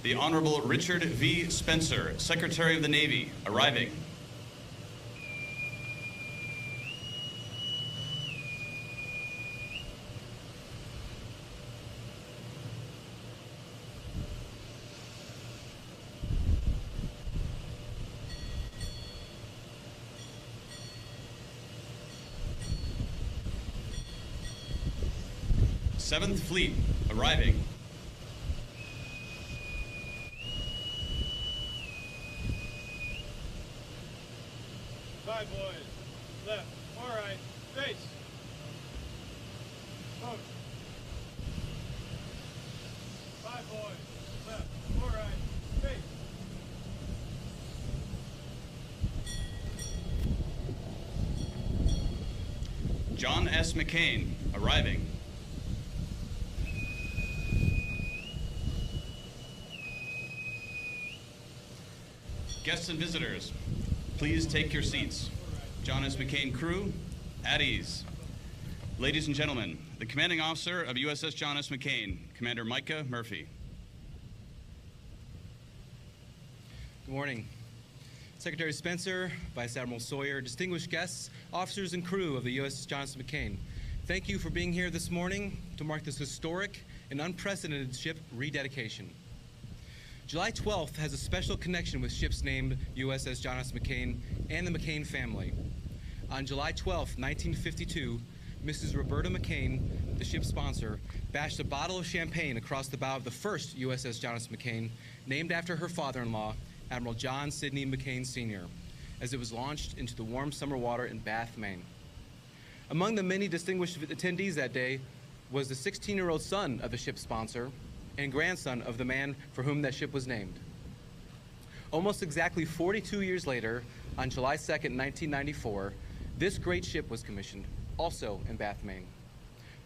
The Honorable Richard V. Spencer, Secretary of the Navy, arriving. Seventh Fleet, arriving. Five boys, left, all right, face. Coach. Five boys, left, all right, face. John S. McCain, arriving. Guests and visitors, please take your seats. John S. McCain crew, at ease. Ladies and gentlemen, the commanding officer of USS John S. McCain, Commander Micah Murphy. Good morning. Secretary Spencer, Vice Admiral Sawyer, distinguished guests, officers and crew of the USS John S. McCain, thank you for being here this morning to mark this historic and unprecedented ship rededication. July 12th has a special connection with ships named USS John S. McCain and the McCain family. On July 12th, 1952, Mrs. Roberta McCain, the ship's sponsor, bashed a bottle of champagne across the bow of the first USS John S. McCain, named after her father-in-law, Admiral John Sidney McCain Sr., as it was launched into the warm summer water in Bath, Maine. Among the many distinguished attendees that day was the 16-year-old son of the ship's sponsor and grandson of the man for whom that ship was named. Almost exactly 42 years later, on July 2nd, 1994, this great ship was commissioned, also in Bath, Maine.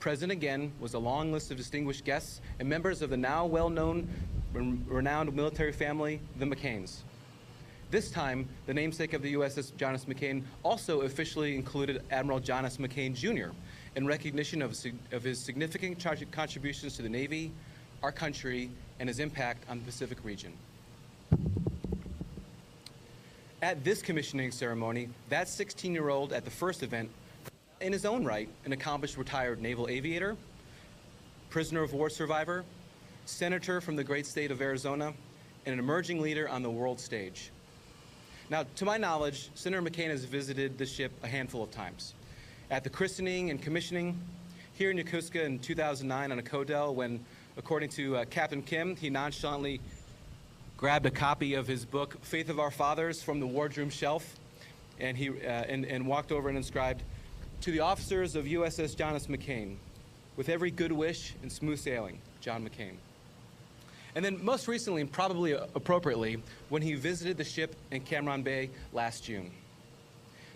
Present again was a long list of distinguished guests and members of the now well-known, renowned military family, the McCains. This time, the namesake of the USS John S. McCain also officially included Admiral John S. McCain Jr. in recognition of his significant contributions to the Navy, our country, and his impact on the Pacific region. At this commissioning ceremony, that 16-year-old at the first event, in his own right, an accomplished retired naval aviator, prisoner of war survivor, senator from the great state of Arizona, and an emerging leader on the world stage. Now, to my knowledge, Senator McCain has visited the ship a handful of times. At the christening and commissioning, here in Yokosuka in 2009 on a Codell, when, according to Captain Kim, he nonchalantly grabbed a copy of his book, Faith of Our Fathers, from the wardroom shelf, and he walked over and inscribed, "To the officers of USS John S. McCain, with every good wish and smooth sailing, John McCain." And then most recently, and probably appropriately, when he visited the ship in Cameron Bay last June.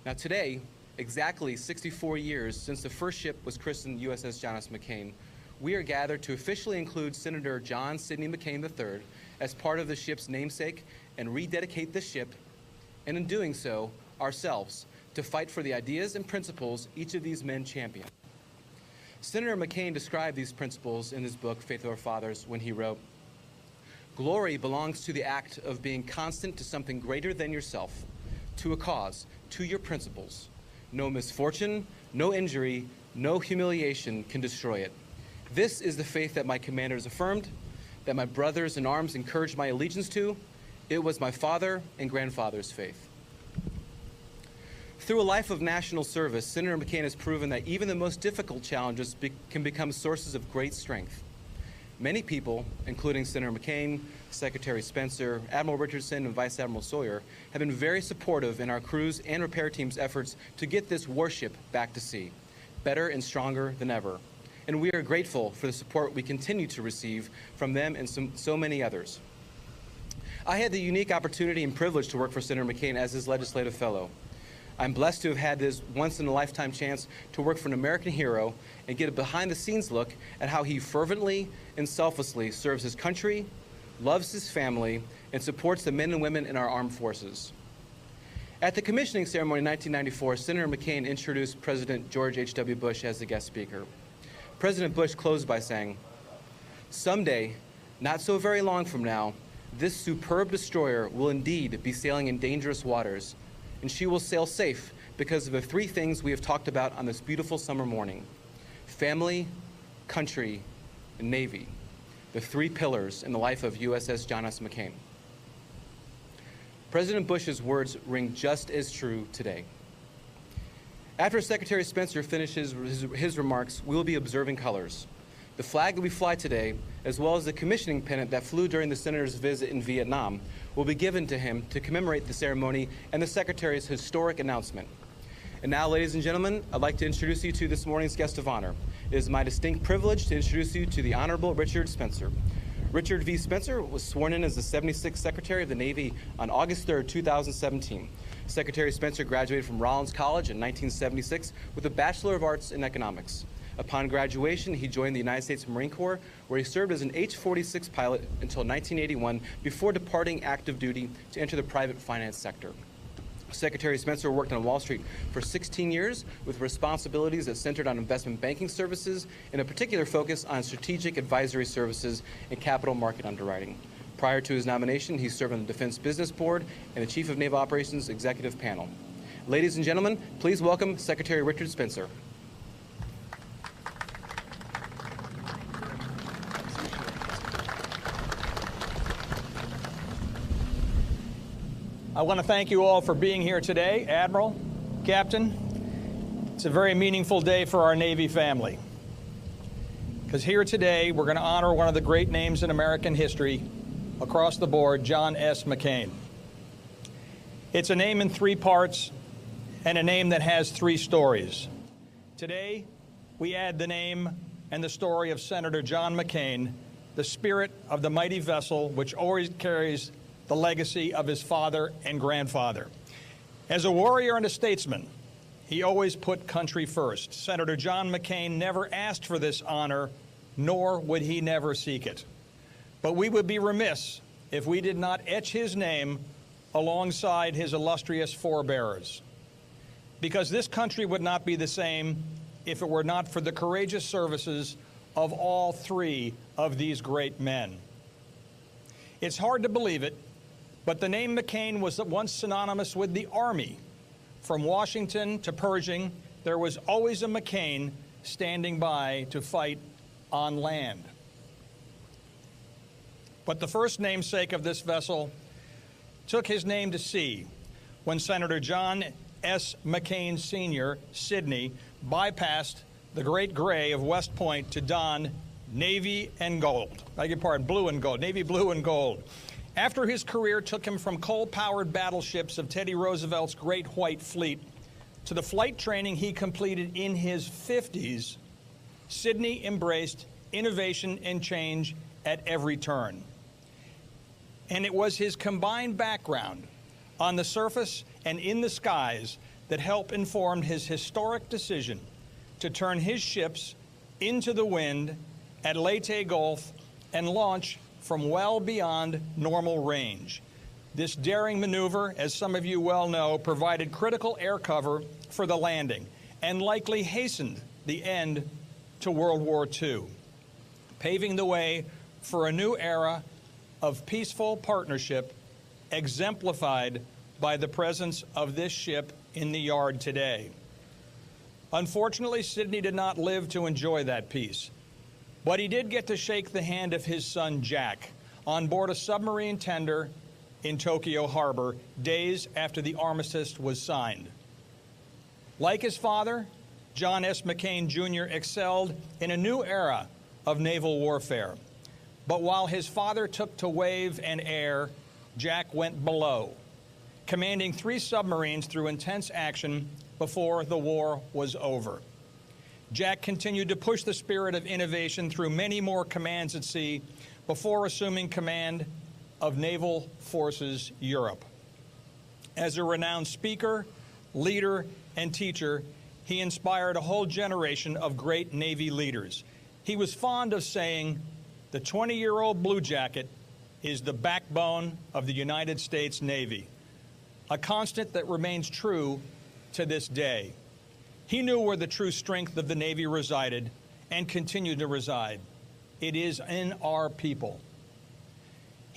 Now today, exactly 64 years since the first ship was christened USS John S. McCain, we are gathered to officially include Senator John Sidney McCain III as part of the ship's namesake and rededicate the ship, and in doing so, ourselves, to fight for the ideas and principles each of these men championed. Senator McCain described these principles in his book, Faith of Our Fathers, when he wrote, "Glory belongs to the act of being constant to something greater than yourself, to a cause, to your principles. No misfortune, no injury, no humiliation can destroy it. This is the faith that my commanders affirmed, that my brothers in arms encouraged my allegiance to. It was my father and grandfather's faith." Through a life of national service, Senator McCain has proven that even the most difficult challenges can become sources of great strength. Many people, including Senator McCain, Secretary Spencer, Admiral Richardson, and Vice Admiral Sawyer, have been very supportive in our crews and repair team's efforts to get this warship back to sea, better and stronger than ever. And we are grateful for the support we continue to receive from them and so many others. I had the unique opportunity and privilege to work for Senator McCain as his legislative fellow. I'm blessed to have had this once-in-a-lifetime chance to work for an American hero and get a behind-the-scenes look at how he fervently and selflessly serves his country, loves his family, and supports the men and women in our armed forces. At the commissioning ceremony in 1994, Senator McCain introduced President George H.W. Bush as the guest speaker. President Bush closed by saying, "Someday, not so very long from now, This superb destroyer will indeed be sailing in dangerous waters, and she will sail safe because of the three things we have talked about on this beautiful summer morning: family, country, and Navy, the three pillars in the life of USS John S. McCain. President Bush's words ring just as true today. After Secretary Spencer finishes his remarks, we will be observing colors. The flag that we fly today, as well as the commissioning pennant that flew during the Senator's visit in Vietnam, will be given to him to commemorate the ceremony and the Secretary's historic announcement. And now, ladies and gentlemen, I'd like to introduce you to this morning's guest of honor. It is my distinct privilege to introduce you to the Honorable Richard Spencer. Richard V. Spencer was sworn in as the 76th Secretary of the Navy on August 3, 2017. Secretary Spencer graduated from Rollins College in 1976 with a Bachelor of Arts in Economics. Upon graduation, he joined the United States Marine Corps, where he served as an H-46 pilot until 1981 before departing active duty to enter the private finance sector. Secretary Spencer worked on Wall Street for 16 years with responsibilities that centered on investment banking services and a particular focus on strategic advisory services and capital market underwriting. Prior to his nomination, he served on the Defense Business Board and the Chief of Naval Operations Executive Panel. Ladies and gentlemen, please welcome Secretary Richard Spencer. I want to thank you all for being here today, Admiral, Captain. It's a very meaningful day for our Navy family, because here today we're going to honor one of the great names in American history across the board, John S. McCain. It's a name in three parts and a name that has three stories. Today, we add the name and the story of Senator John McCain, the spirit of the mighty vessel which always carries the legacy of his father and grandfather. As a warrior and a statesman, he always put country first. Senator John McCain never asked for this honor, nor would he never seek it. But we would be remiss if we did not etch his name alongside his illustrious forebearers, because this country would not be the same if it were not for the courageous services of all three of these great men. It's hard to believe it, but the name McCain was once synonymous with the Army. From Washington to Pershing, there was always a McCain standing by to fight on land. But the first namesake of this vessel took his name to sea when Senator John S. McCain Sr., Sydney, bypassed the Great Gray of West Point to don Navy and gold. Beg your pardon, blue and gold, Navy blue and gold. After his career took him from coal-powered battleships of Teddy Roosevelt's Great White Fleet to the flight training he completed in his 50s, Sydney embraced innovation and change at every turn. And it was his combined background on the surface and in the skies that helped inform his historic decision to turn his ships into the wind at Leyte Gulf and launch from well beyond normal range. This daring maneuver, as some of you well know, provided critical air cover for the landing and likely hastened the end to World War II, paving the way for a new era of peaceful partnership exemplified by the presence of this ship in the yard today. Unfortunately, Sydney did not live to enjoy that peace. But he did get to shake the hand of his son, Jack, on board a submarine tender in Tokyo Harbor days after the armistice was signed. Like his father, John S. McCain Jr. excelled in a new era of naval warfare. But while his father took to wave and air, Jack went below, commanding 3 submarines through intense action before the war was over. Jack continued to push the spirit of innovation through many more commands at sea before assuming command of Naval Forces Europe. As a renowned speaker, leader, and teacher, he inspired a whole generation of great Navy leaders. He was fond of saying, "The 20-year-old Blue Jacket is the backbone of the United States Navy," a constant that remains true to this day. He knew where the true strength of the Navy resided and continued to reside. It is in our people.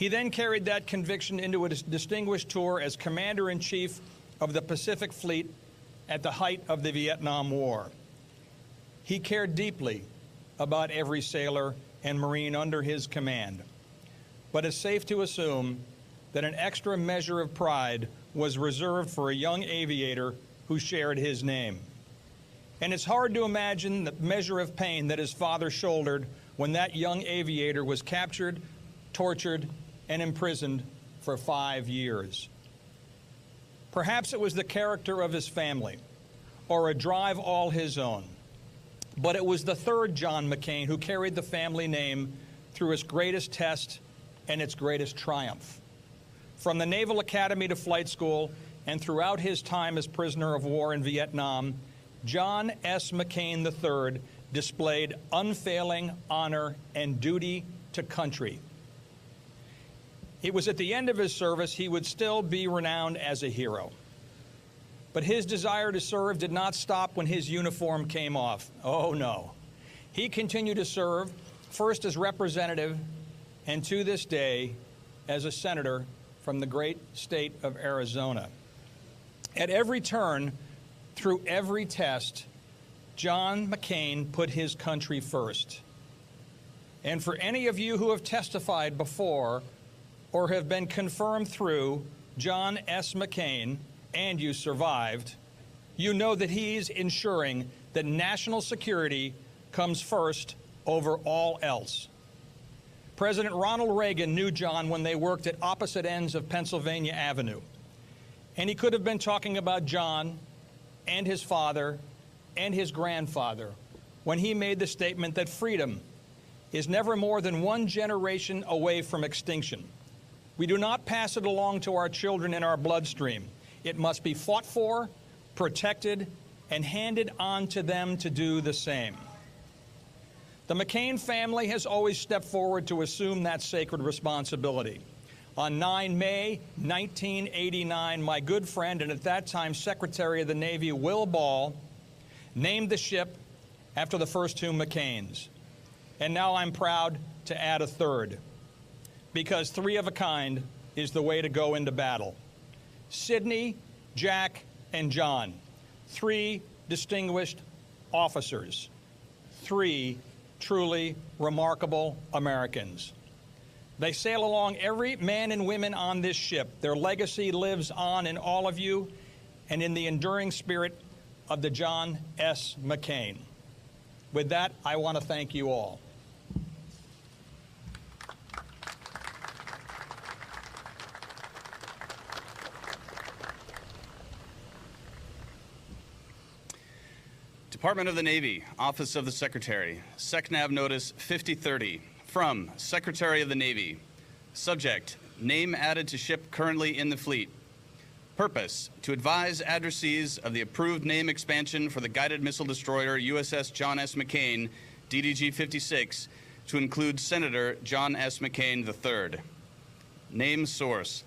He then carried that conviction into a distinguished tour as Commander-in-Chief of the Pacific Fleet at the height of the Vietnam War. He cared deeply about every sailor and Marine under his command, but it's safe to assume that an extra measure of pride was reserved for a young aviator who shared his name. And it's hard to imagine the measure of pain that his father shouldered when that young aviator was captured, tortured, and imprisoned for 5 years. Perhaps it was the character of his family, or a drive all his own. But it was the third John McCain who carried the family name through its greatest test and its greatest triumph. From the Naval Academy to flight school and throughout his time as prisoner of war in Vietnam, John S. McCain III displayed unfailing honor and duty to country. It was at the end of his service he would still be renowned as a hero. But his desire to serve did not stop when his uniform came off. Oh, no. He continued to serve, first as representative, and to this day, as a senator from the great state of Arizona. At every turn, through every test, John McCain put his country first. And for any of you who have testified before or have been confirmed through John S. McCain, and you survived, you know that he's ensuring that national security comes first over all else. President Ronald Reagan knew John when they worked at opposite ends of Pennsylvania Avenue. And he could have been talking about John and his father and his grandfather when he made the statement that freedom is never more than one generation away from extinction. We do not pass it along to our children in our bloodstream. It must be fought for, protected, and handed on to them to do the same. The McCain family has always stepped forward to assume that sacred responsibility. On 9 May 1989, my good friend and at that time Secretary of the Navy, Will Ball, named the ship after the first two McCains. And now I'm proud to add a third, because three of a kind is the way to go into battle. Sidney, Jack, and John, three distinguished officers, three truly remarkable Americans. They sail along every man and women on this ship. Their legacy lives on in all of you and in the enduring spirit of the John S. McCain. With that, I want to thank you all. Department of the Navy, Office of the Secretary, SecNav Notice 5030, from Secretary of the Navy. Subject, name added to ship currently in the fleet. Purpose, to advise addressees of the approved name expansion for the guided missile destroyer USS John S. McCain, DDG 56, to include Senator John S. McCain III. Name source,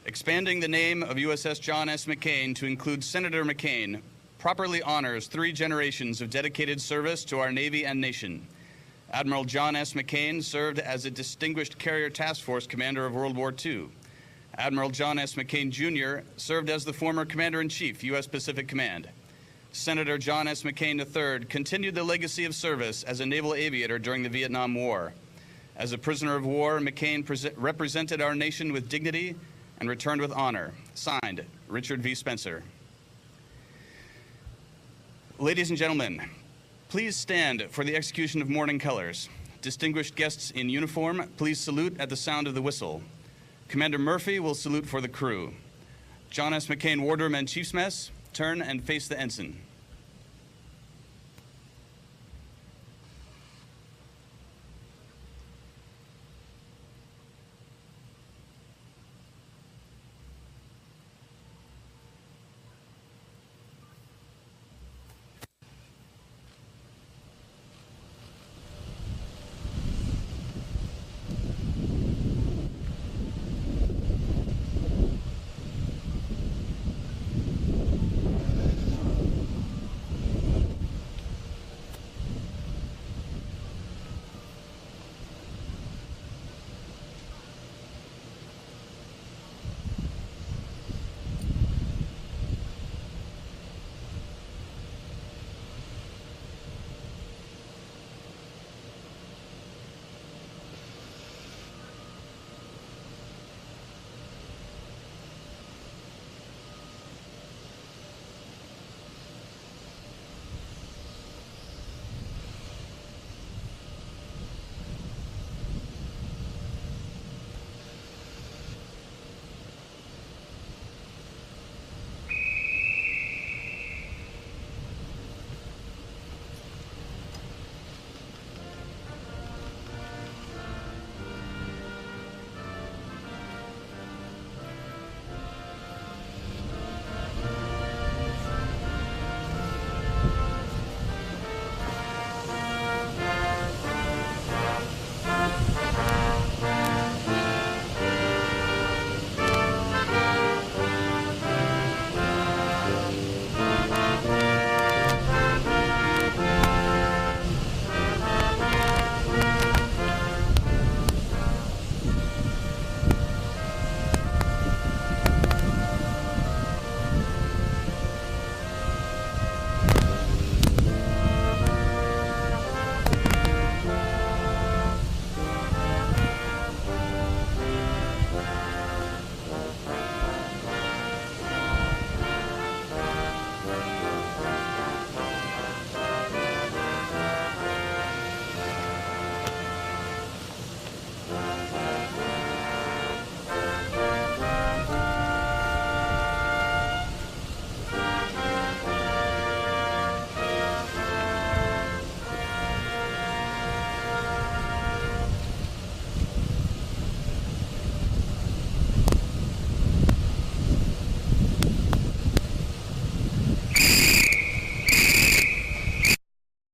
expanding the name of USS John S. McCain to include Senator McCain properly honors 3 generations of dedicated service to our Navy and nation. Admiral John S. McCain served as a Distinguished Carrier Task Force Commander of World War II. Admiral John S. McCain, Jr. served as the former Commander-in-Chief, U.S. Pacific Command. Senator John S. McCain III continued the legacy of service as a naval aviator during the Vietnam War. As a prisoner of war, McCain represented our nation with dignity and returned with honor. Signed, Richard V. Spencer. Ladies and gentlemen, please stand for the execution of morning colors. Distinguished guests in uniform, please salute at the sound of the whistle. Commander Murphy will salute for the crew. John S. McCain Wardroom and Chief's Mess, turn and face the ensign.